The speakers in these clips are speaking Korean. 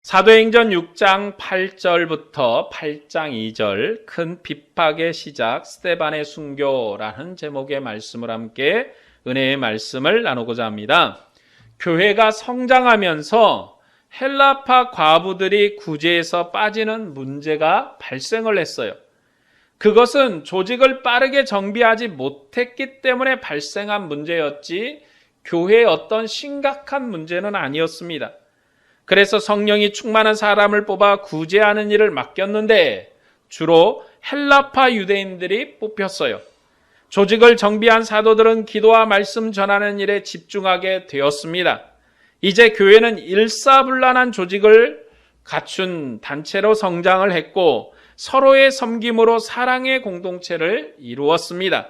사도행전 6장 8절부터 8장 2절 큰 핍박의 시작 스데반의 순교라는 제목의 말씀을 함께 은혜의 말씀을 나누고자 합니다. 교회가 성장하면서 헬라파 과부들이 구제에서 빠지는 문제가 발생을 했어요. 그것은 조직을 빠르게 정비하지 못했기 때문에 발생한 문제였지 교회의 어떤 심각한 문제는 아니었습니다. 그래서 성령이 충만한 사람을 뽑아 구제하는 일을 맡겼는데 주로 헬라파 유대인들이 뽑혔어요. 조직을 정비한 사도들은 기도와 말씀 전하는 일에 집중하게 되었습니다. 이제 교회는 일사불란한 조직을 갖춘 단체로 성장을 했고 서로의 섬김으로 사랑의 공동체를 이루었습니다.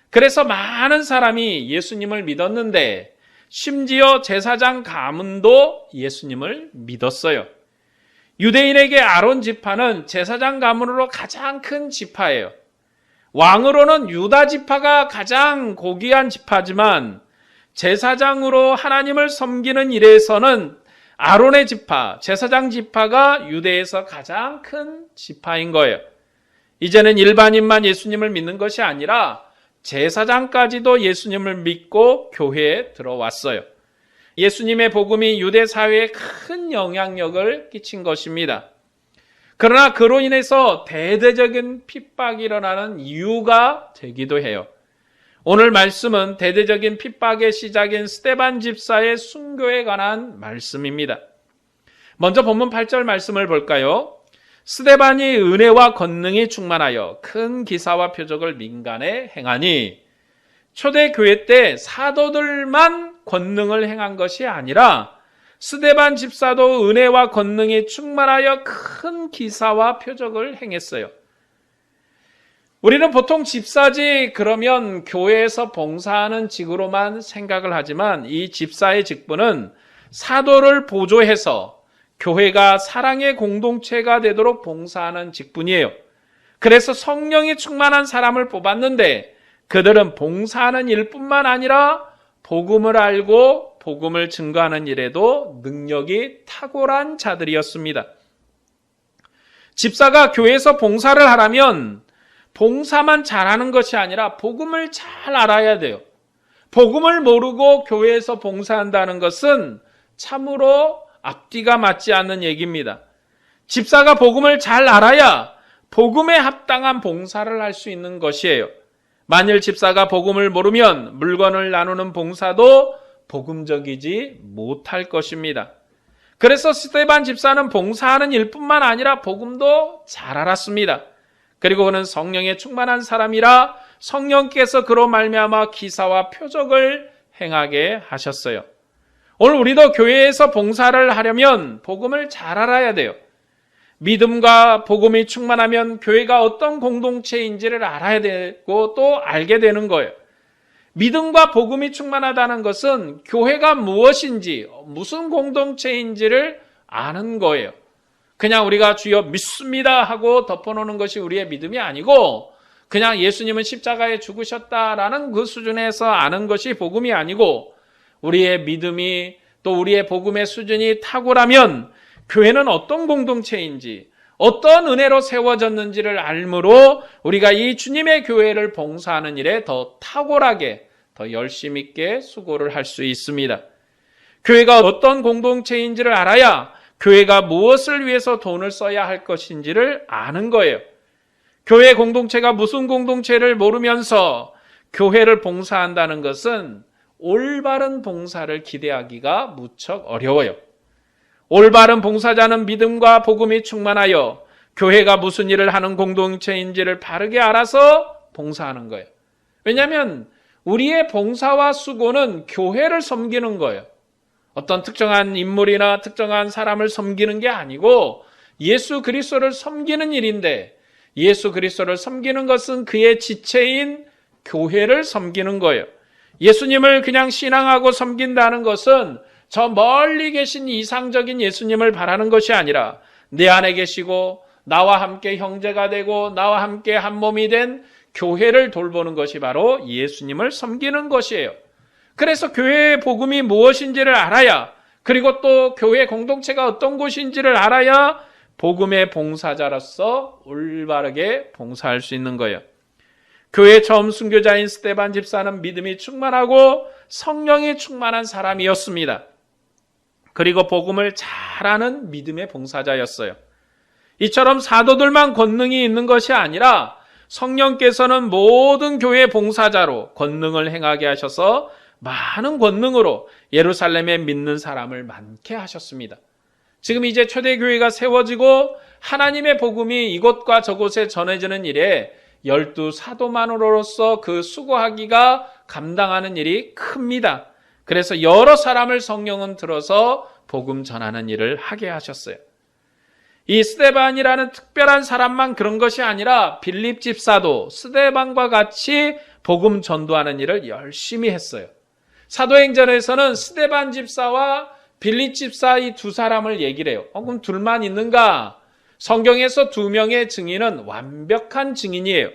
그래서 많은 사람이 예수님을 믿었는데 심지어 제사장 가문도 예수님을 믿었어요. 유대인에게 아론 지파는 제사장 가문으로 가장 큰 지파예요. 왕으로는 유다 지파가 가장 고귀한 지파지만 제사장으로 하나님을 섬기는 일에서는 아론의 지파, 제사장 지파가 유대에서 가장 큰 지파인 거예요. 이제는 일반인만 예수님을 믿는 것이 아니라 제사장까지도 예수님을 믿고 교회에 들어왔어요. 예수님의 복음이 유대 사회에 큰 영향력을 끼친 것입니다. 그러나 그로 인해서 대대적인 핍박이 일어나는 이유가 되기도 해요. 오늘 말씀은 대대적인 핍박의 시작인 스데반 집사의 순교에 관한 말씀입니다. 먼저 본문 8절 말씀을 볼까요? 스데반이 은혜와 권능이 충만하여 큰 기사와 표적을 민간에 행하니, 초대교회 때 사도들만 권능을 행한 것이 아니라 스데반 집사도 은혜와 권능이 충만하여 큰 기사와 표적을 행했어요. 우리는 보통 집사직 그러면 교회에서 봉사하는 직으로만 생각을 하지만 이 집사의 직분은 사도를 보조해서 교회가 사랑의 공동체가 되도록 봉사하는 직분이에요. 그래서 성령이 충만한 사람을 뽑았는데 그들은 봉사하는 일뿐만 아니라 복음을 알고 복음을 증거하는 일에도 능력이 탁월한 자들이었습니다. 집사가 교회에서 봉사를 하려면 봉사만 잘하는 것이 아니라 복음을 잘 알아야 돼요. 복음을 모르고 교회에서 봉사한다는 것은 참으로 앞뒤가 맞지 않는 얘기입니다. 집사가 복음을 잘 알아야 복음에 합당한 봉사를 할 수 있는 것이에요. 만일 집사가 복음을 모르면 물건을 나누는 봉사도 복음적이지 못할 것입니다. 그래서 스데반 집사는 봉사하는 일뿐만 아니라 복음도 잘 알았습니다. 그리고 그는 성령에 충만한 사람이라 성령께서 그로 말미암아 기사와 표적을 행하게 하셨어요. 오늘 우리도 교회에서 봉사를 하려면 복음을 잘 알아야 돼요. 믿음과 복음이 충만하면 교회가 어떤 공동체인지를 알아야 되고 또 알게 되는 거예요. 믿음과 복음이 충만하다는 것은 교회가 무엇인지, 무슨 공동체인지를 아는 거예요. 그냥 우리가 주여 믿습니다 하고 덮어놓는 것이 우리의 믿음이 아니고 그냥 예수님은 십자가에 죽으셨다라는 그 수준에서 아는 것이 복음이 아니고 우리의 믿음이 또 우리의 복음의 수준이 탁월하면 교회는 어떤 공동체인지 어떤 은혜로 세워졌는지를 알므로 우리가 이 주님의 교회를 봉사하는 일에 더 탁월하게 더 열심 있게 수고를 할 수 있습니다. 교회가 어떤 공동체인지를 알아야 교회가 무엇을 위해서 돈을 써야 할 것인지를 아는 거예요. 교회 공동체가 무슨 공동체를 모르면서 교회를 봉사한다는 것은 올바른 봉사를 기대하기가 무척 어려워요. 올바른 봉사자는 믿음과 복음이 충만하여 교회가 무슨 일을 하는 공동체인지를 바르게 알아서 봉사하는 거예요. 왜냐하면 우리의 봉사와 수고는 교회를 섬기는 거예요. 어떤 특정한 인물이나 특정한 사람을 섬기는 게 아니고 예수 그리스도를 섬기는 일인데 예수 그리스도를 섬기는 것은 그의 지체인 교회를 섬기는 거예요. 예수님을 그냥 신앙하고 섬긴다는 것은 저 멀리 계신 이상적인 예수님을 바라는 것이 아니라 내 안에 계시고 나와 함께 형제가 되고 나와 함께 한 몸이 된 교회를 돌보는 것이 바로 예수님을 섬기는 것이에요. 그래서 교회의 복음이 무엇인지를 알아야 그리고 또 교회 공동체가 어떤 곳인지를 알아야 복음의 봉사자로서 올바르게 봉사할 수 있는 거예요. 교회 처음 순교자인 스데반 집사는 믿음이 충만하고 성령이 충만한 사람이었습니다. 그리고 복음을 잘하는 믿음의 봉사자였어요. 이처럼 사도들만 권능이 있는 것이 아니라 성령께서는 모든 교회 봉사자로 권능을 행하게 하셔서 많은 권능으로 예루살렘에 믿는 사람을 많게 하셨습니다. 지금 이제 초대교회가 세워지고 하나님의 복음이 이곳과 저곳에 전해지는 일에 12 사도만으로서 그 수고하기가 감당하는 일이 큽니다. 그래서 여러 사람을 성령은 들어서 복음 전하는 일을 하게 하셨어요. 이 스데반이라는 특별한 사람만 그런 것이 아니라 빌립 집사도 스데반과 같이 복음 전도하는 일을 열심히 했어요. 사도행전에서는 스데반 집사와 빌립 집사 이 두 사람을 얘기를 해요. 그럼 둘만 있는가? 성경에서 2명의 증인은 완벽한 증인이에요.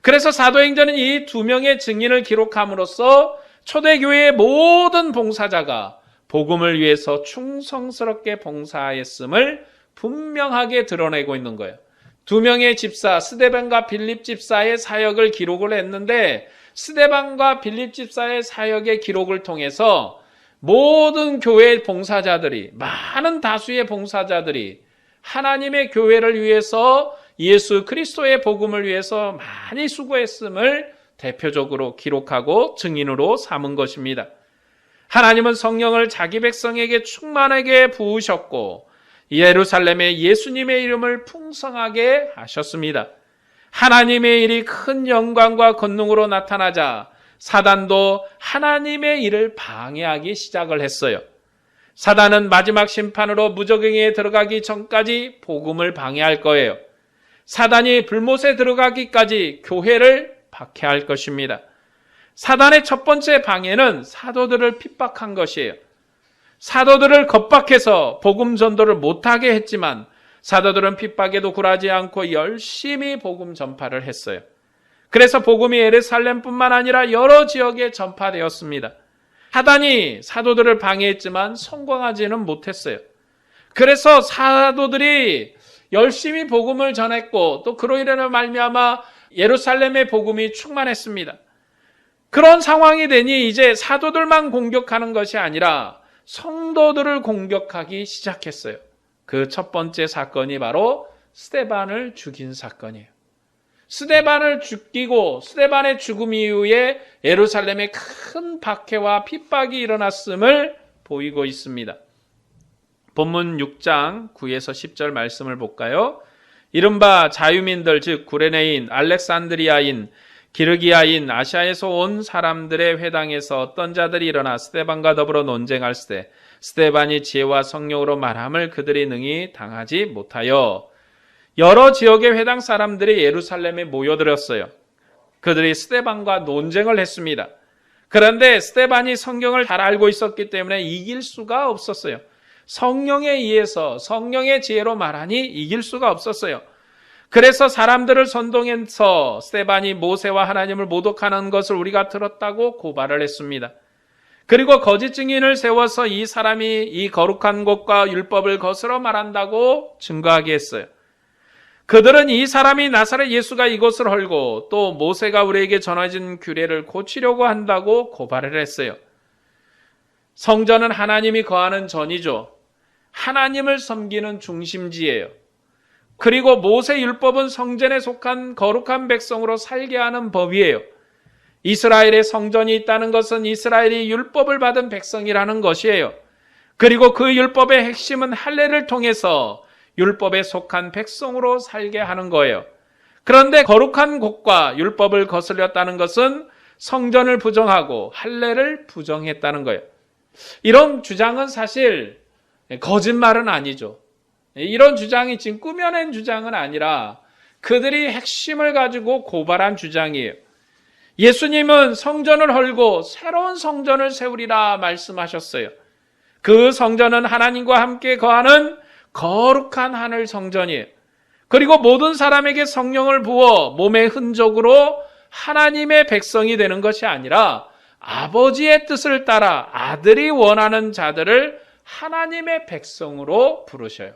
그래서 사도행전은 이 2명의 증인을 기록함으로써 초대교회의 모든 봉사자가 복음을 위해서 충성스럽게 봉사했음을 분명하게 드러내고 있는 거예요. 2명의 집사, 스데반과 빌립 집사의 사역을 기록을 했는데 스데반과 빌립 집사의 사역의 기록을 통해서 모든 교회 봉사자들이, 많은 다수의 봉사자들이 하나님의 교회를 위해서 예수 그리스도의 복음을 위해서 많이 수고했음을 대표적으로 기록하고 증인으로 삼은 것입니다. 하나님은 성령을 자기 백성에게 충만하게 부으셨고 예루살렘에 예수님의 이름을 풍성하게 하셨습니다. 하나님의 일이 큰 영광과 권능으로 나타나자 사단도 하나님의 일을 방해하기 시작을 했어요. 사단은 마지막 심판으로 무적행에 들어가기 전까지 복음을 방해할 거예요. 사단이 불못에 들어가기까지 교회를 박해할 것입니다. 사단의 첫 번째 방해는 사도들을 핍박한 것이에요. 사도들을 겁박해서 복음 전도를 못하게 했지만 사도들은 핍박에도 굴하지 않고 열심히 복음 전파를 했어요. 그래서 복음이 예루살렘뿐만 아니라 여러 지역에 전파되었습니다. 사단이 사도들을 방해했지만 성공하지는 못했어요. 그래서 사도들이 열심히 복음을 전했고 또 그로 인해 말미암아 예루살렘의 복음이 충만했습니다. 그런 상황이 되니 이제 사도들만 공격하는 것이 아니라 성도들을 공격하기 시작했어요. 그 첫 번째 사건이 바로 스데반을 죽인 사건이에요. 스데반을 죽이고 스데반의 죽음 이후에 예루살렘에 큰 박해와 핍박이 일어났음을 보이고 있습니다. 본문 6장 9에서 10절 말씀을 볼까요? 이른바 자유민들 즉 구레네인, 알렉산드리아인, 기르기아인, 아시아에서 온 사람들의 회당에서 어떤 자들이 일어나 스데반과 더불어 논쟁할 때 스데반이 지혜와 성령으로 말함을 그들이 능히 당하지 못하여 여러 지역의 회당 사람들이 예루살렘에 모여들었어요. 그들이 스데반과 논쟁을 했습니다. 그런데 스데반이 성경을 잘 알고 있었기 때문에 이길 수가 없었어요. 성령에 의해서 성령의 지혜로 말하니 이길 수가 없었어요. 그래서 사람들을 선동해서 스데반이 모세와 하나님을 모독하는 것을 우리가 들었다고 고발을 했습니다. 그리고 거짓 증인을 세워서 이 사람이 이 거룩한 곳과 율법을 거스러 말한다고 증거하게 했어요. 그들은 이 사람이 나사렛 예수가 이곳을 헐고 또 모세가 우리에게 전해진 규례를 고치려고 한다고 고발을 했어요. 성전은 하나님이 거하는 전이죠. 하나님을 섬기는 중심지예요. 그리고 모세 율법은 성전에 속한 거룩한 백성으로 살게 하는 법이에요. 이스라엘의 성전이 있다는 것은 이스라엘이 율법을 받은 백성이라는 것이에요. 그리고 그 율법의 핵심은 할례를 통해서 율법에 속한 백성으로 살게 하는 거예요. 그런데 거룩한 곳과 율법을 거슬렸다는 것은 성전을 부정하고 할례를 부정했다는 거예요. 이런 주장은 사실 거짓말은 아니죠. 이런 주장이 지금 꾸며낸 주장은 아니라 그들이 핵심을 가지고 고발한 주장이에요. 예수님은 성전을 헐고 새로운 성전을 세우리라 말씀하셨어요. 그 성전은 하나님과 함께 거하는 거룩한 하늘 성전이에요. 그리고 모든 사람에게 성령을 부어 몸의 흔적으로 하나님의 백성이 되는 것이 아니라 아버지의 뜻을 따라 아들이 원하는 자들을 하나님의 백성으로 부르셔요.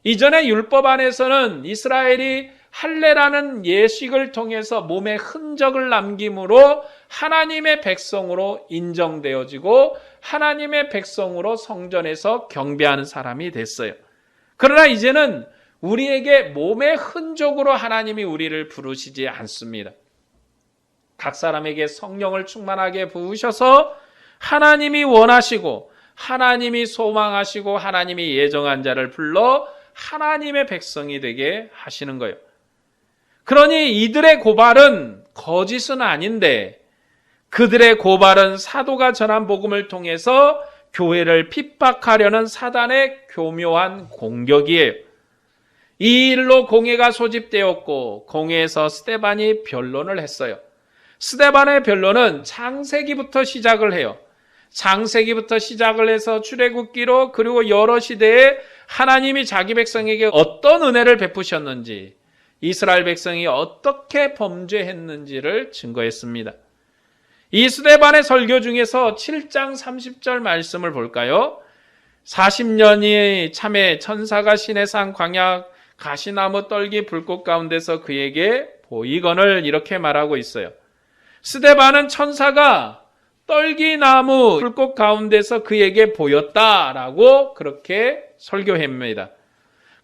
이전에 율법 안에서는 이스라엘이 할례라는 예식을 통해서 몸에 흔적을 남김으로 하나님의 백성으로 인정되어지고 하나님의 백성으로 성전에서 경배하는 사람이 됐어요. 그러나 이제는 우리에게 몸의 흔적으로 하나님이 우리를 부르시지 않습니다. 각 사람에게 성령을 충만하게 부으셔서 하나님이 원하시고 하나님이 소망하시고 하나님이 예정한 자를 불러 하나님의 백성이 되게 하시는 거예요. 그러니 이들의 고발은 거짓은 아닌데 그들의 고발은 사도가 전한 복음을 통해서 교회를 핍박하려는 사단의 교묘한 공격이에요. 이 일로 공회가 소집되었고 공회에서 스데반이 변론을 했어요. 스데반의 변론은 창세기부터 시작을 해요. 창세기부터 시작을 해서 출애굽기로 그리고 여러 시대에 하나님이 자기 백성에게 어떤 은혜를 베푸셨는지 이스라엘 백성이 어떻게 범죄했는지를 증거했습니다. 이 스데반의 설교 중에서 7장 30절 말씀을 볼까요? 40년이 참에 천사가 시내산 광야 가시나무 떨기 불꽃 가운데서 그에게 보이거늘 이렇게 말하고 있어요. 스데반은 천사가 떨기나무 불꽃 가운데서 그에게 보였다라고 그렇게 설교합니다.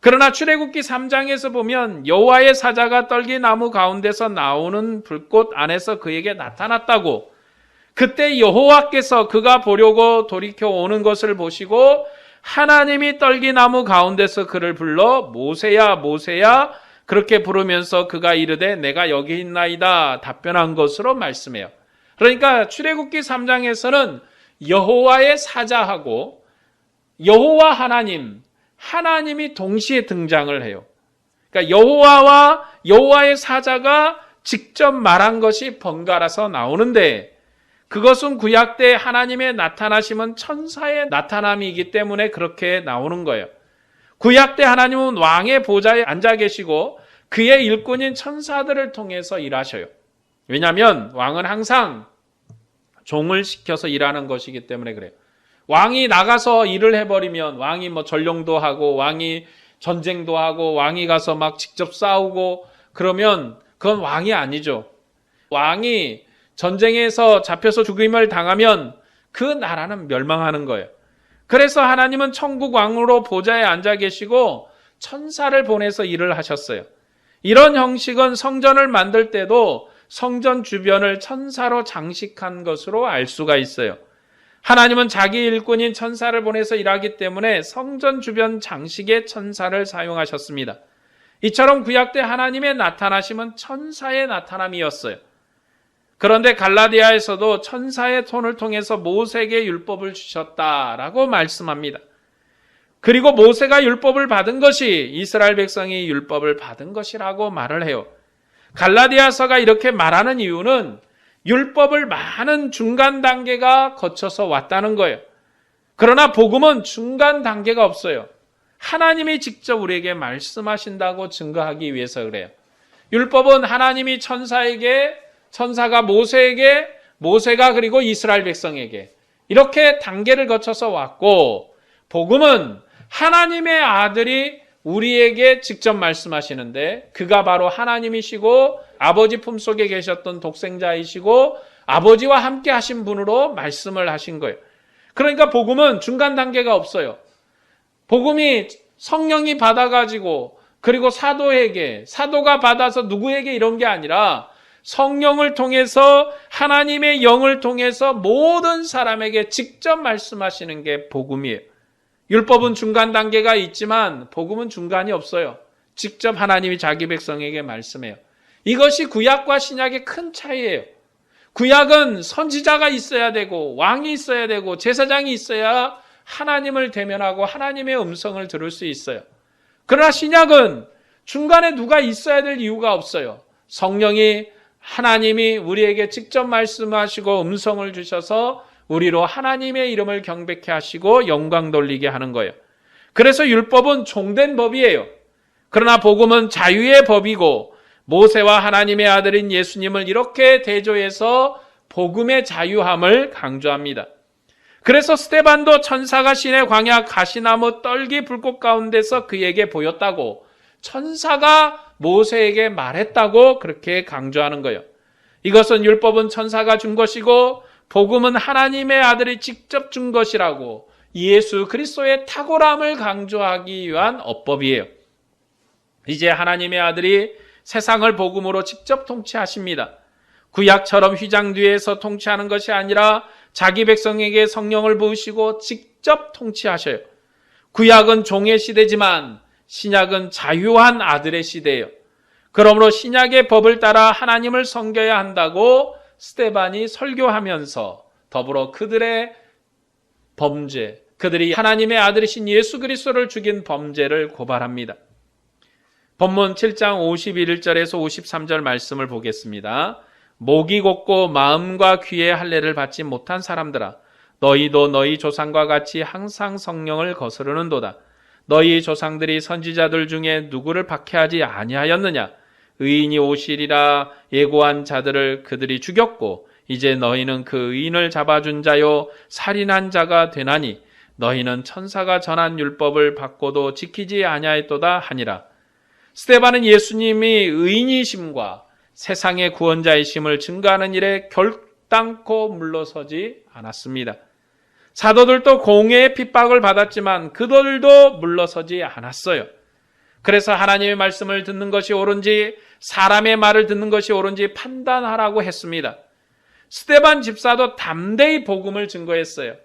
그러나 출애굽기 3장에서 보면 여호와의 사자가 떨기나무 가운데서 나오는 불꽃 안에서 그에게 나타났다고, 그때 여호와께서 그가 보려고 돌이켜 오는 것을 보시고 하나님이 떨기나무 가운데서 그를 불러 모세야 모세야 그렇게 부르면서 그가 이르되 내가 여기 있나이다 답변한 것으로 말씀해요. 그러니까 출애굽기 3장에서는 여호와의 사자하고 여호와 하나님이 동시에 등장을 해요. 그러니까 여호와와 여호와의 사자가 직접 말한 것이 번갈아서 나오는데 그것은 구약 때 하나님의 나타나심은 천사의 나타남이기 때문에 그렇게 나오는 거예요. 구약 때 하나님은 왕의 보좌에 앉아 계시고 그의 일꾼인 천사들을 통해서 일하셔요. 왜냐하면 왕은 항상 종을 시켜서 일하는 것이기 때문에 그래요. 왕이 나가서 일을 해버리면 왕이 전령도 하고 왕이 전쟁도 하고 왕이 가서 막 직접 싸우고 그러면 그건 왕이 아니죠. 왕이 전쟁에서 잡혀서 죽임을 당하면 그 나라는 멸망하는 거예요. 그래서 하나님은 천국 왕으로 보좌에 앉아 계시고 천사를 보내서 일을 하셨어요. 이런 형식은 성전을 만들 때도 성전 주변을 천사로 장식한 것으로 알 수가 있어요. 하나님은 자기 일꾼인 천사를 보내서 일하기 때문에 성전 주변 장식에 천사를 사용하셨습니다. 이처럼 구약 때 하나님의 나타나심은 천사의 나타남이었어요. 그런데 갈라디아에서도 천사의 손을 통해서 모세에게 율법을 주셨다라고 말씀합니다. 그리고 모세가 율법을 받은 것이 이스라엘 백성이 율법을 받은 것이라고 말을 해요. 갈라디아서가 이렇게 말하는 이유는 율법을 많은 중간 단계가 거쳐서 왔다는 거예요. 그러나 복음은 중간 단계가 없어요. 하나님이 직접 우리에게 말씀하신다고 증거하기 위해서 그래요. 율법은 하나님이 천사가 모세에게, 모세가 그리고 이스라엘 백성에게 이렇게 단계를 거쳐서 왔고, 복음은 하나님의 아들이 우리에게 직접 말씀하시는데 그가 바로 하나님이시고 아버지 품속에 계셨던 독생자이시고 아버지와 함께 하신 분으로 말씀을 하신 거예요. 그러니까 복음은 중간 단계가 없어요. 복음이 성령이 받아가지고 그리고 사도가 받아서 누구에게 이런 게 아니라 성령을 통해서 하나님의 영을 통해서 모든 사람에게 직접 말씀하시는 게 복음이에요. 율법은 중간 단계가 있지만 복음은 중간이 없어요. 직접 하나님이 자기 백성에게 말씀해요. 이것이 구약과 신약의 큰 차이예요. 구약은 선지자가 있어야 되고 왕이 있어야 되고 제사장이 있어야 하나님을 대면하고 하나님의 음성을 들을 수 있어요. 그러나 신약은 중간에 누가 있어야 될 이유가 없어요. 하나님이 우리에게 직접 말씀하시고 음성을 주셔서 우리로 하나님의 이름을 경배케 하시고 영광 돌리게 하는 거예요. 그래서 율법은 종된 법이에요. 그러나 복음은 자유의 법이고 모세와 하나님의 아들인 예수님을 이렇게 대조해서 복음의 자유함을 강조합니다. 그래서 스데반도 천사가 시내 광야 가시나무 떨기 불꽃 가운데서 그에게 보였다고, 천사가 모세에게 말했다고 그렇게 강조하는 거예요. 이것은 율법은 천사가 준 것이고 복음은 하나님의 아들이 직접 준 것이라고 예수 그리스도의 탁월함을 강조하기 위한 어법이에요. 이제 하나님의 아들이 세상을 복음으로 직접 통치하십니다. 구약처럼 휘장 뒤에서 통치하는 것이 아니라 자기 백성에게 성령을 부으시고 직접 통치하셔요. 구약은 종의 시대지만 신약은 자유한 아들의 시대예요. 그러므로 신약의 법을 따라 하나님을 섬겨야 한다고 스데반이 설교하면서 더불어 그들의 범죄, 그들이 하나님의 아들이신 예수 그리스도를 죽인 범죄를 고발합니다. 본문 7장 51절에서 53절 말씀을 보겠습니다. 목이 곧고 마음과 귀의 할례를 받지 못한 사람들아, 너희도 너희 조상과 같이 항상 성령을 거스르는도다. 너희 조상들이 선지자들 중에 누구를 박해하지 아니하였느냐? 의인이 오시리라 예고한 자들을 그들이 죽였고 이제 너희는 그 의인을 잡아준 자요 살인한 자가 되나니 너희는 천사가 전한 율법을 받고도 지키지 아니하였도다 하니라. 스데반은 예수님이 의인이심과 세상의 구원자이심을 증거하는 일에 결단코 물러서지 않았습니다. 사도들도 공회의 핍박을 받았지만 그들도 물러서지 않았어요. 그래서 하나님의 말씀을 듣는 것이 옳은지 사람의 말을 듣는 것이 옳은지 판단하라고 했습니다. 스데반 집사도 담대히 복음을 증거했어요.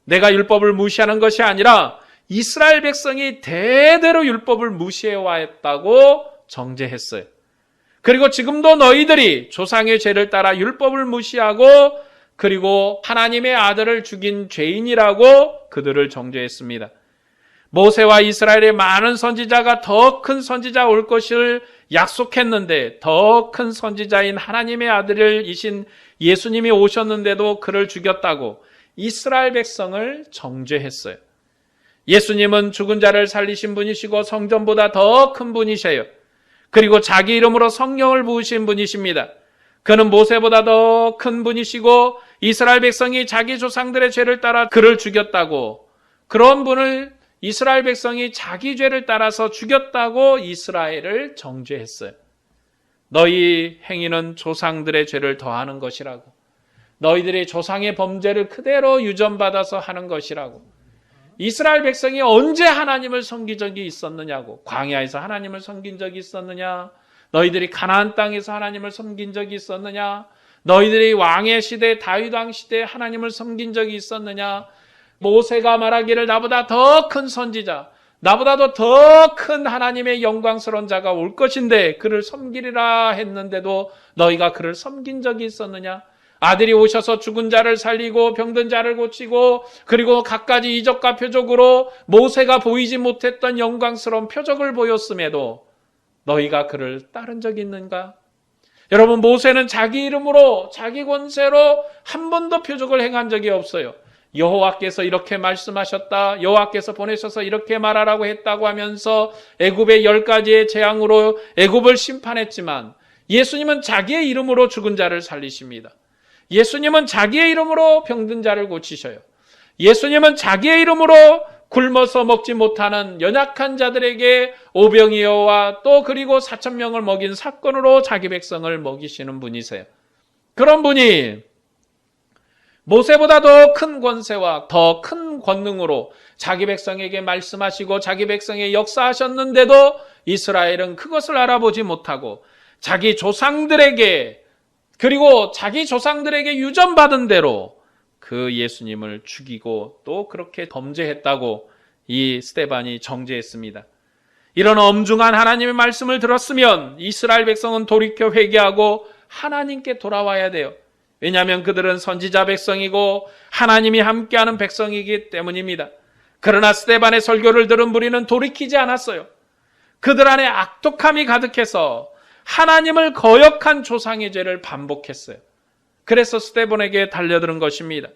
내가 율법을 무시하는 것이 아니라 이스라엘 백성이 대대로 율법을 무시해왔다고 정죄했어요. 그리고 지금도 너희들이 조상의 죄를 따라 율법을 무시하고 그리고 하나님의 아들을 죽인 죄인이라고 그들을 정죄했습니다. 모세와 이스라엘의 많은 선지자가 더 큰 선지자 올 것을 약속했는데 더 큰 선지자인 하나님의 아들이신 예수님이 오셨는데도 그를 죽였다고 이스라엘 백성을 정죄했어요. 예수님은 죽은 자를 살리신 분이시고 성전보다 더 큰 분이셔요. 그리고 자기 이름으로 성령을 부으신 분이십니다. 그는 모세보다 더 큰 분이시고 이스라엘 백성이 자기 조상들의 죄를 따라 그를 죽였다고, 그런 분을 이스라엘 백성이 자기 죄를 따라서 죽였다고 이스라엘을 정죄했어요. 너희 행위는 조상들의 죄를 더하는 것이라고, 너희들이 조상의 범죄를 그대로 유전받아서 하는 것이라고. 이스라엘 백성이 언제 하나님을 섬긴 적이 있었느냐고. 광야에서 하나님을 섬긴 적이 있었느냐? 너희들이 가나안 땅에서 하나님을 섬긴 적이 있었느냐? 너희들이 왕의 시대, 다윗 왕 시대에 하나님을 섬긴 적이 있었느냐? 모세가 말하기를 나보다 더 큰 선지자, 나보다도 더 큰 하나님의 영광스러운 자가 올 것인데 그를 섬기리라 했는데도 너희가 그를 섬긴 적이 있었느냐? 아들이 오셔서 죽은 자를 살리고 병든 자를 고치고 그리고 갖가지 이적과 표적으로 모세가 보이지 못했던 영광스러운 표적을 보였음에도 너희가 그를 따른 적이 있는가? 여러분, 모세는 자기 이름으로 자기 권세로 한 번도 표적을 행한 적이 없어요. 여호와께서 이렇게 말씀하셨다, 여호와께서 보내셔서 이렇게 말하라고 했다고 하면서 애굽의 10가지의 재앙으로 애굽을 심판했지만 예수님은 자기의 이름으로 죽은 자를 살리십니다. 예수님은 자기의 이름으로 병든 자를 고치셔요. 예수님은 자기의 이름으로 굶어서 먹지 못하는 연약한 자들에게 오병이어와 또 그리고 4,000명을 먹인 사건으로 자기 백성을 먹이시는 분이세요. 그런 분이 모세보다 더 큰 권세와 더 큰 권능으로 자기 백성에게 말씀하시고 자기 백성에 역사하셨는데도 이스라엘은 그것을 알아보지 못하고 자기 조상들에게 그리고 자기 조상들에게 유전받은 대로 그 예수님을 죽이고 또 그렇게 범죄했다고 이 스데반이 정죄했습니다. 이런 엄중한 하나님의 말씀을 들었으면 이스라엘 백성은 돌이켜 회개하고 하나님께 돌아와야 돼요. 왜냐하면 그들은 선지자 백성이고 하나님이 함께하는 백성이기 때문입니다. 그러나 스데반의 설교를 들은 무리는 돌이키지 않았어요. 그들 안에 악독함이 가득해서 하나님을 거역한 조상의 죄를 반복했어요. 그래서 스데반에게 달려드는 것입니다.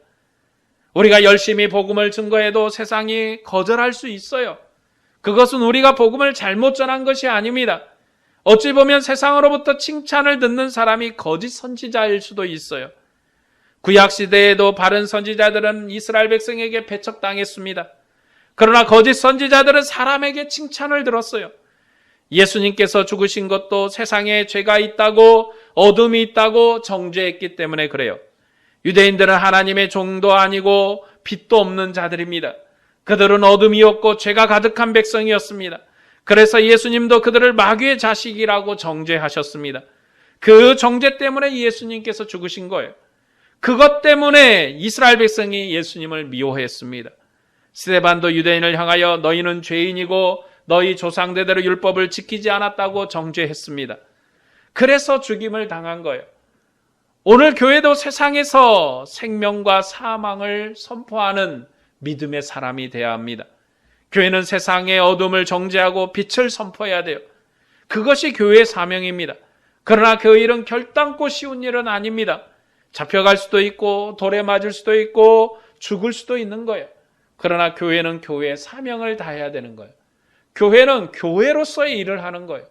우리가 열심히 복음을 증거해도 세상이 거절할 수 있어요. 그것은 우리가 복음을 잘못 전한 것이 아닙니다. 어찌 보면 세상으로부터 칭찬을 듣는 사람이 거짓 선지자일 수도 있어요. 구약시대에도 바른 선지자들은 이스라엘 백성에게 배척당했습니다. 그러나 거짓 선지자들은 사람에게 칭찬을 들었어요. 예수님께서 죽으신 것도 세상에 죄가 있다고, 어둠이 있다고 정죄했기 때문에 그래요. 유대인들은 하나님의 종도 아니고 빛도 없는 자들입니다. 그들은 어둠이었고 죄가 가득한 백성이었습니다. 그래서 예수님도 그들을 마귀의 자식이라고 정죄하셨습니다. 그 정죄 때문에 예수님께서 죽으신 거예요. 그것 때문에 이스라엘 백성이 예수님을 미워했습니다. 스데반도 유대인을 향하여 너희는 죄인이고 너희 조상대대로 율법을 지키지 않았다고 정죄했습니다. 그래서 죽임을 당한 거예요. 오늘 교회도 세상에서 생명과 사망을 선포하는 믿음의 사람이 되어야 합니다. 교회는 세상의 어둠을 정죄하고 빛을 선포해야 돼요. 그것이 교회의 사명입니다. 그러나 그 일은 결단코 쉬운 일은 아닙니다. 잡혀갈 수도 있고 돌에 맞을 수도 있고 죽을 수도 있는 거예요. 그러나 교회는 교회의 사명을 다해야 되는 거예요. 교회는 교회로서의 일을 하는 거예요.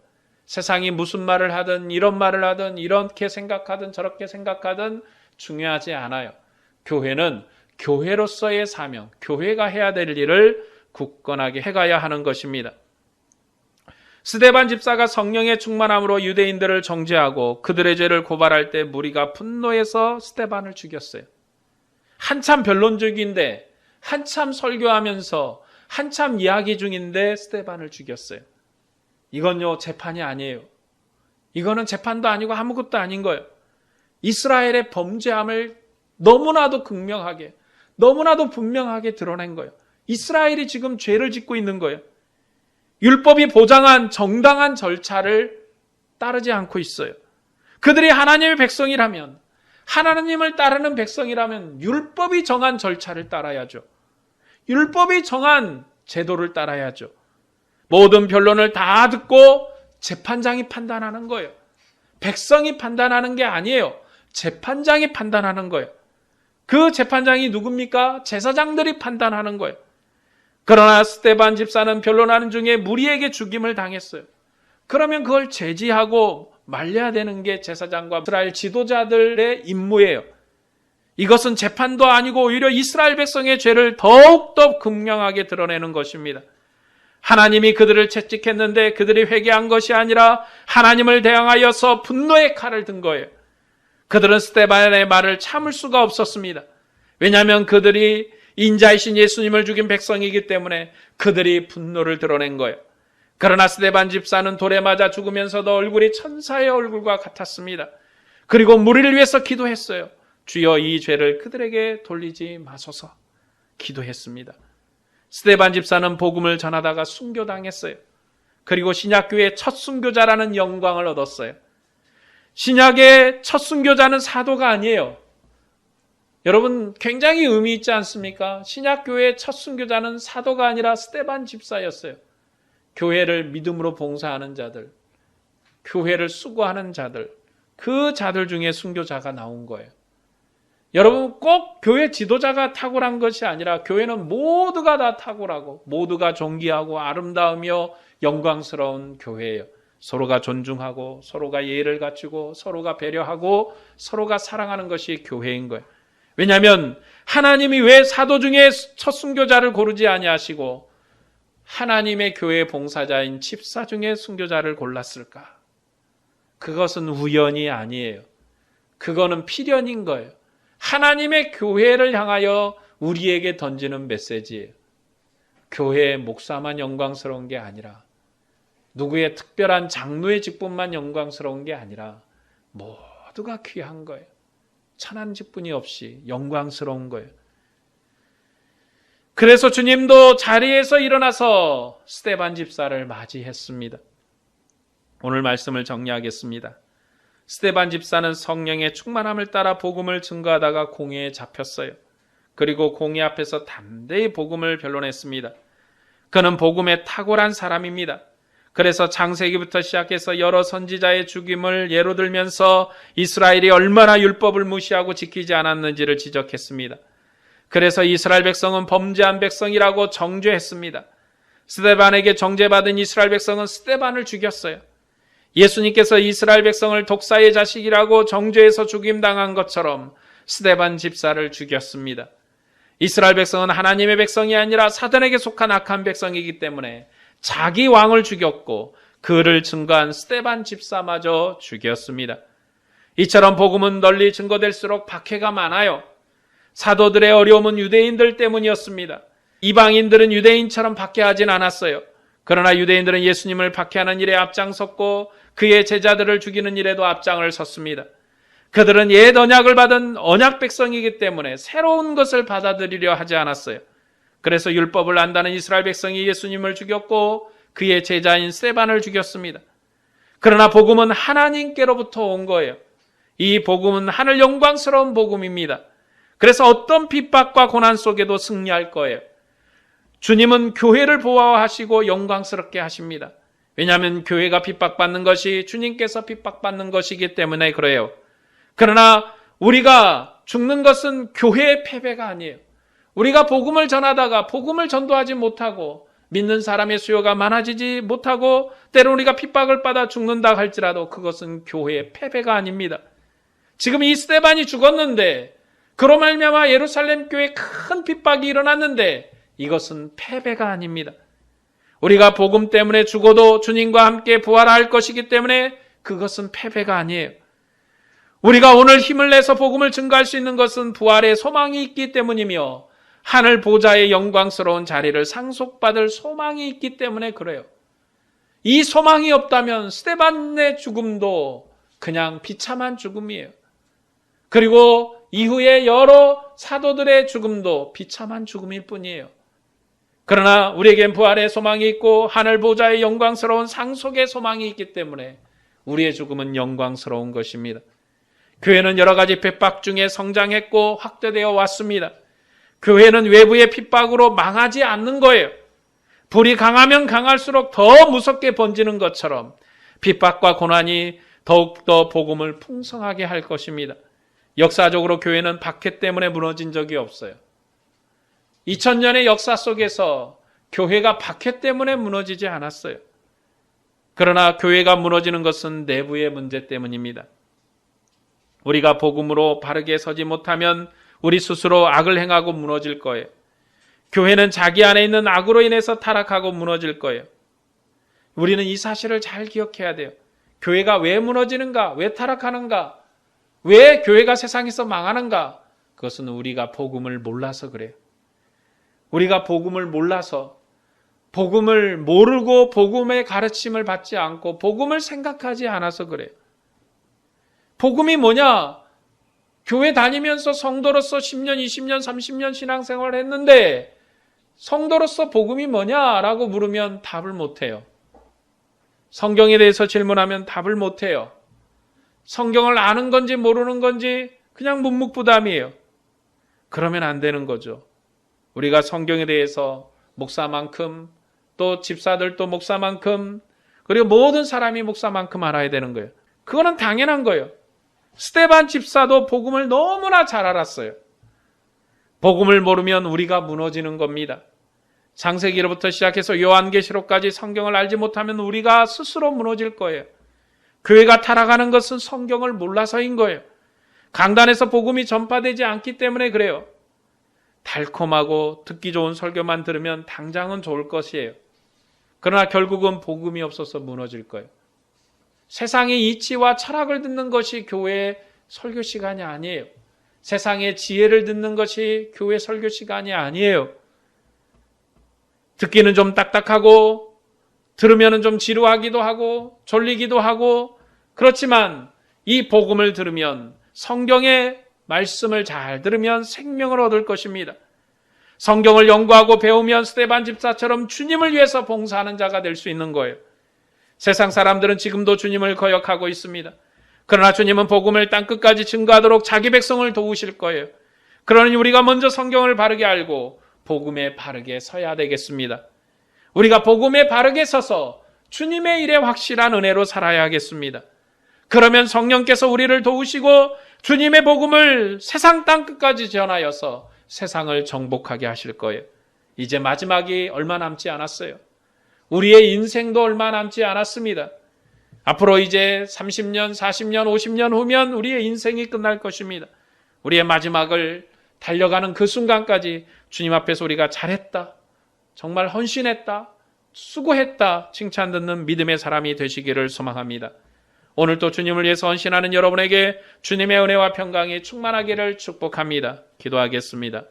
세상이 무슨 말을 하든 이런 말을 하든 이렇게 생각하든 저렇게 생각하든 중요하지 않아요. 교회는 교회로서의 사명, 교회가 해야 될 일을 굳건하게 해가야 하는 것입니다. 스데반 집사가 성령의 충만함으로 유대인들을 정죄하고 그들의 죄를 고발할 때 무리가 분노해서 스데반을 죽였어요. 한참 변론중인데, 한참 설교하면서 한참 이야기 중인데 스데반을 죽였어요. 이건요, 재판이 아니에요. 이거는 재판도 아니고 아무것도 아닌 거예요. 이스라엘의 범죄함을 너무나도 극명하게, 너무나도 분명하게 드러낸 거예요. 이스라엘이 지금 죄를 짓고 있는 거예요. 율법이 보장한 정당한 절차를 따르지 않고 있어요. 그들이 하나님의 백성이라면, 하나님을 따르는 백성이라면 율법이 정한 절차를 따라야죠. 율법이 정한 제도를 따라야죠. 모든 변론을 다 듣고 재판장이 판단하는 거예요. 백성이 판단하는 게 아니에요. 재판장이 판단하는 거예요. 그 재판장이 누굽니까? 제사장들이 판단하는 거예요. 그러나 스데반 집사는 변론하는 중에 무리에게 죽임을 당했어요. 그러면 그걸 제지하고 말려야 되는 게 제사장과 이스라엘 지도자들의 임무예요. 이것은 재판도 아니고 오히려 이스라엘 백성의 죄를 더욱더 극명하게 드러내는 것입니다. 하나님이 그들을 채찍했는데 그들이 회개한 것이 아니라 하나님을 대항하여서 분노의 칼을 든 거예요. 그들은 스데반의 말을 참을 수가 없었습니다. 왜냐하면 그들이 인자이신 예수님을 죽인 백성이기 때문에 그들이 분노를 드러낸 거예요. 그러나 스데반 집사는 돌에 맞아 죽으면서도 얼굴이 천사의 얼굴과 같았습니다. 그리고 무리를 위해서 기도했어요. 주여 이 죄를 그들에게 돌리지 마소서 기도했습니다. 스데반 집사는 복음을 전하다가 순교당했어요. 그리고 신약교회의 첫 순교자라는 영광을 얻었어요. 신약의 첫 순교자는 사도가 아니에요. 여러분 굉장히 의미 있지 않습니까? 신약교회의 첫 순교자는 사도가 아니라 스데반 집사였어요. 교회를 믿음으로 봉사하는 자들, 교회를 수고하는 자들, 그 자들 중에 순교자가 나온 거예요. 여러분 꼭 교회 지도자가 탁월한 것이 아니라 교회는 모두가 다 탁월하고 모두가 존귀하고 아름다우며 영광스러운 교회예요. 서로가 존중하고 서로가 예의를 갖추고 서로가 배려하고 서로가 사랑하는 것이 교회인 거예요. 왜냐하면 하나님이 왜 사도 중에 첫 순교자를 고르지 아니하시고 하나님의 교회 봉사자인 집사 중에 순교자를 골랐을까? 그것은 우연이 아니에요. 그거는 필연인 거예요. 하나님의 교회를 향하여 우리에게 던지는 메시지예요. 교회의 목사만 영광스러운 게 아니라 누구의 특별한 장로의 직분만 영광스러운 게 아니라 모두가 귀한 거예요. 천한 직분이 없이 영광스러운 거예요. 그래서 주님도 자리에서 일어나서 스데반 집사를 맞이했습니다. 오늘 말씀을 정리하겠습니다. 스데반 집사는 성령의 충만함을 따라 복음을 증거하다가 공회에 잡혔어요. 그리고 공회 앞에서 담대히 복음을 변론했습니다. 그는 복음에 탁월한 사람입니다. 그래서 창세기부터 시작해서 여러 선지자의 죽임을 예로 들면서 이스라엘이 얼마나 율법을 무시하고 지키지 않았는지를 지적했습니다. 그래서 이스라엘 백성은 범죄한 백성이라고 정죄했습니다. 스데반에게 정죄받은 이스라엘 백성은 스데반을 죽였어요. 예수님께서 이스라엘 백성을 독사의 자식이라고 정죄해서 죽임당한 것처럼 스데반 집사를 죽였습니다. 이스라엘 백성은 하나님의 백성이 아니라 사단에게 속한 악한 백성이기 때문에 자기 왕을 죽였고 그를 증거한 스데반 집사마저 죽였습니다. 이처럼 복음은 널리 증거될수록 박해가 많아요. 사도들의 어려움은 유대인들 때문이었습니다. 이방인들은 유대인처럼 박해하진 않았어요. 그러나 유대인들은 예수님을 박해하는 일에 앞장섰고 그의 제자들을 죽이는 일에도 앞장을 섰습니다. 그들은 옛 언약을 받은 언약 백성이기 때문에 새로운 것을 받아들이려 하지 않았어요. 그래서 율법을 안다는 이스라엘 백성이 예수님을 죽였고 그의 제자인 스데반을 죽였습니다. 그러나 복음은 하나님께로부터 온 거예요. 이 복음은 하늘 영광스러운 복음입니다. 그래서 어떤 핍박과 고난 속에도 승리할 거예요. 주님은 교회를 보호하시고 영광스럽게 하십니다. 왜냐하면 교회가 핍박받는 것이 주님께서 핍박받는 것이기 때문에 그래요. 그러나 우리가 죽는 것은 교회의 패배가 아니에요. 우리가 복음을 전하다가 복음을 전도하지 못하고 믿는 사람의 수요가 많아지지 못하고 때로 우리가 핍박을 받아 죽는다 할지라도 그것은 교회의 패배가 아닙니다. 지금 이 스데반이 죽었는데 그로 말미암아 예루살렘 교회에 큰 핍박이 일어났는데 이것은 패배가 아닙니다. 우리가 복음 때문에 죽어도 주님과 함께 부활할 것이기 때문에 그것은 패배가 아니에요. 우리가 오늘 힘을 내서 복음을 증거할 수 있는 것은 부활의 소망이 있기 때문이며 하늘 보좌의 영광스러운 자리를 상속받을 소망이 있기 때문에 그래요. 이 소망이 없다면 스데반의 죽음도 그냥 비참한 죽음이에요. 그리고 이후에 여러 사도들의 죽음도 비참한 죽음일 뿐이에요. 그러나 우리에겐 부활의 소망이 있고 하늘 보좌의 영광스러운 상속의 소망이 있기 때문에 우리의 죽음은 영광스러운 것입니다. 교회는 여러 가지 핍박 중에 성장했고 확대되어 왔습니다. 교회는 외부의 핍박으로 망하지 않는 거예요. 불이 강하면 강할수록 더 무섭게 번지는 것처럼 핍박과 고난이 더욱더 복음을 풍성하게 할 것입니다. 역사적으로 교회는 박해 때문에 무너진 적이 없어요. 2000년의 역사 속에서 교회가 박해 때문에 무너지지 않았어요. 그러나 교회가 무너지는 것은 내부의 문제 때문입니다. 우리가 복음으로 바르게 서지 못하면 우리 스스로 악을 행하고 무너질 거예요. 교회는 자기 안에 있는 악으로 인해서 타락하고 무너질 거예요. 우리는 이 사실을 잘 기억해야 돼요. 교회가 왜 무너지는가? 왜 타락하는가? 왜 교회가 세상에서 망하는가? 그것은 우리가 복음을 몰라서 그래요. 우리가 복음을 몰라서, 복음을 모르고 복음의 가르침을 받지 않고 복음을 생각하지 않아서 그래요. 복음이 뭐냐? 교회 다니면서 성도로서 10년, 20년, 30년 신앙생활을 했는데 성도로서 복음이 뭐냐라고 물으면 답을 못해요. 성경에 대해서 질문하면 답을 못해요. 성경을 아는 건지 모르는 건지 그냥 묵묵부담이에요. 그러면 안 되는 거죠. 우리가 성경에 대해서 목사만큼 또 집사들도 목사만큼 그리고 모든 사람이 목사만큼 알아야 되는 거예요. 그거는 당연한 거예요. 스데반 집사도 복음을 너무나 잘 알았어요. 복음을 모르면 우리가 무너지는 겁니다. 창세기로부터 시작해서 요한계시록까지 성경을 알지 못하면 우리가 스스로 무너질 거예요. 교회가 타락하는 것은 성경을 몰라서인 거예요. 강단에서 복음이 전파되지 않기 때문에 그래요. 달콤하고 듣기 좋은 설교만 들으면 당장은 좋을 것이에요. 그러나 결국은 복음이 없어서 무너질 거예요. 세상의 이치와 철학을 듣는 것이 교회의 설교 시간이 아니에요. 세상의 지혜를 듣는 것이 교회 설교 시간이 아니에요. 듣기는 좀 딱딱하고 들으면 좀 지루하기도 하고 졸리기도 하고 그렇지만 이 복음을 들으면 성경의 말씀을 잘 들으면 생명을 얻을 것입니다. 성경을 연구하고 배우면 스데반 집사처럼 주님을 위해서 봉사하는 자가 될 수 있는 거예요. 세상 사람들은 지금도 주님을 거역하고 있습니다. 그러나 주님은 복음을 땅끝까지 증거하도록 자기 백성을 도우실 거예요. 그러니 우리가 먼저 성경을 바르게 알고 복음에 바르게 서야 되겠습니다. 우리가 복음에 바르게 서서 주님의 일에 확실한 은혜로 살아야 하겠습니다. 그러면 성령께서 우리를 도우시고 주님의 복음을 세상 땅끝까지 전하여서 세상을 정복하게 하실 거예요. 이제 마지막이 얼마 남지 않았어요. 우리의 인생도 얼마 남지 않았습니다. 앞으로 이제 30년, 40년, 50년 후면 우리의 인생이 끝날 것입니다. 우리의 마지막을 달려가는 그 순간까지 주님 앞에서 우리가 잘했다, 정말 헌신했다, 수고했다 칭찬 듣는 믿음의 사람이 되시기를 소망합니다. 오늘 또 주님을 위해서 헌신하는 여러분에게 주님의 은혜와 평강이 충만하기를 축복합니다. 기도하겠습니다.